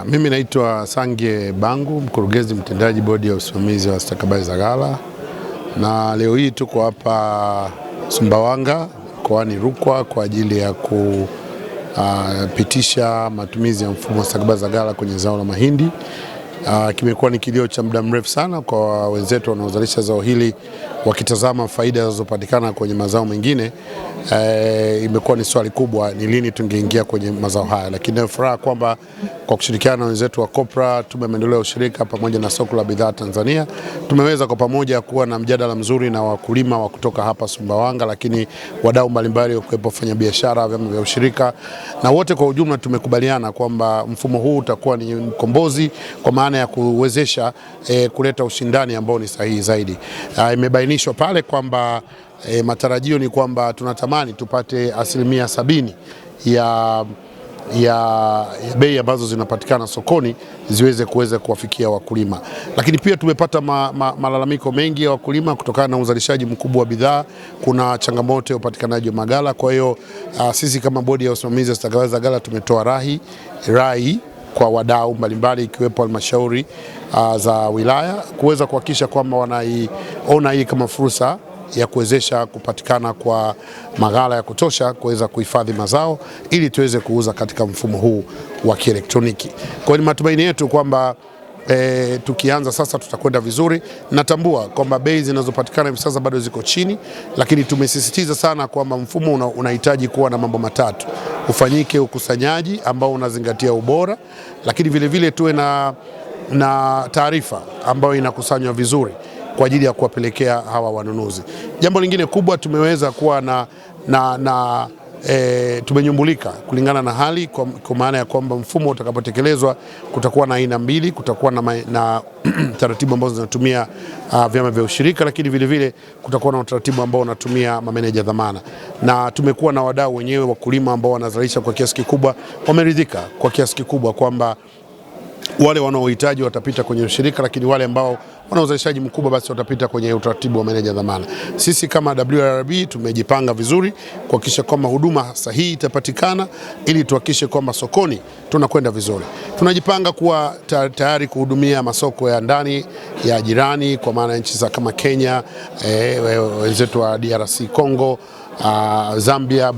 Mimi naitwa Sangie Bangu, mkurugenzi mtendaji bodi ya usimamizi wa stakabadhi za ghala, na leo hii tuko hapa Sumbawanga mkoani Rukwa kwa ajili ya kupitisha matumizi ya mfumo wa stakabadhi za ghala kwenye zao la mahindi. Kimekuwa ni kilio cha muda mrefu sana kwa wenzetu wanaozalisha zao hili, wakitazama faida zinazopatikana kwenye mazao mengine. Imekuwa ni swali kubwa, ni lini tungeingia kwenye mazao haya, lakini nafuraha kwamba kwa kushirikiana na wenzetu wa Kopra, Tume ya Maendeleo ya Ushirika pamoja na Soko la Bidhaa Tanzania, tumeweza kwa pamoja kuwa na mjadala mzuri na wakulima wa kutoka hapa Sumbawanga, lakini wadau mbalimbali wakiwepo wafanyabiashara, vyama vya ushirika, na wote kwa ujumla tumekubaliana kwamba mfumo huu utakuwa ni mkombozi kwa maana ya kuwezesha kuleta ushindani ambao ni sahihi zaidi. Imebainishwa pale kwamba matarajio ni kwamba tunatamani tupate 70% ya bei ambazo zinapatikana sokoni ziweze kuwafikia wakulima. Lakini pia tumepata malalamiko mengi ya wakulima kutokana na uzalishaji mkubwa wa bidhaa. Kuna changamoto ya upatikanaji wa maghala. Kwa hiyo sisi kama bodi ya usimamizi wa stakabadhi za ghala tumetoa rai kwa wadau mbalimbali ikiwepo halmashauri za wilaya kuweza kuhakikisha kwamba wanaiona hii kama fursa ya kuwezesha kupatikana kwa maghala ya kutosha kuweza kuhifadhi mazao ili tuweze kuuza katika mfumo huu wa kielektroniki. Kwa hiyo ni matumaini yetu kwamba tukianza sasa tutakwenda vizuri. Natambua kwamba bei zinazopatikana hivi sasa bado ziko chini, lakini tumesisitiza sana kwamba mfumo unahitaji kuwa na mambo matatu: ufanyike ukusanyaji ambao unazingatia ubora, lakini vile tuwe na taarifa ambayo inakusanywa vizuri kwa ajili ya kuwapelekea hawa wanunuzi. Jambo lingine kubwa, tumeweza kuwa tumenyumbulika kulingana na hali, kwa maana ya kwamba mfumo utakapotekelezwa kutakuwa na aina mbili. Kutakuwa na taratibu ambazo zinatumia vyama vya ushirika, lakini vile kutakuwa na utaratibu ambao unatumia mameneja dhamana. Na tumekuwa na wadau wenyewe, wakulima ambao wanazalisha kwa kiasi kikubwa, wameridhika kwa kiasi kikubwa kwamba wale wanaohitaji watapita kwenye ushirika, lakini wale ambao wana uzalishaji mkubwa basi watapita kwenye utaratibu wa meneja dhamana. Sisi kama WRB tumejipanga vizuri kuhakikisha kwamba huduma sahihi itapatikana ili tuhakikishe kwamba sokoni tunakwenda vizuri. Tunajipanga kuwa tayari kuhudumia masoko ya ndani ya jirani, kwa maana nchi za kama Kenya, wenzetu wa DRC Congo, Zambia,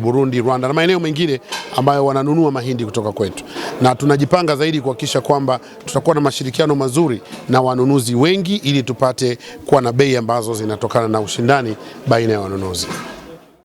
Burundi, Rwanda na maeneo mengine ambayo wananunua mahindi kutoka kwetu. Na tunajipanga zaidi kuhakikisha kwamba tutakuwa na mashirikiano mazuri na wanunuzi wengi ili tupate kuwa na bei ambazo zinatokana na ushindani baina ya wanunuzi.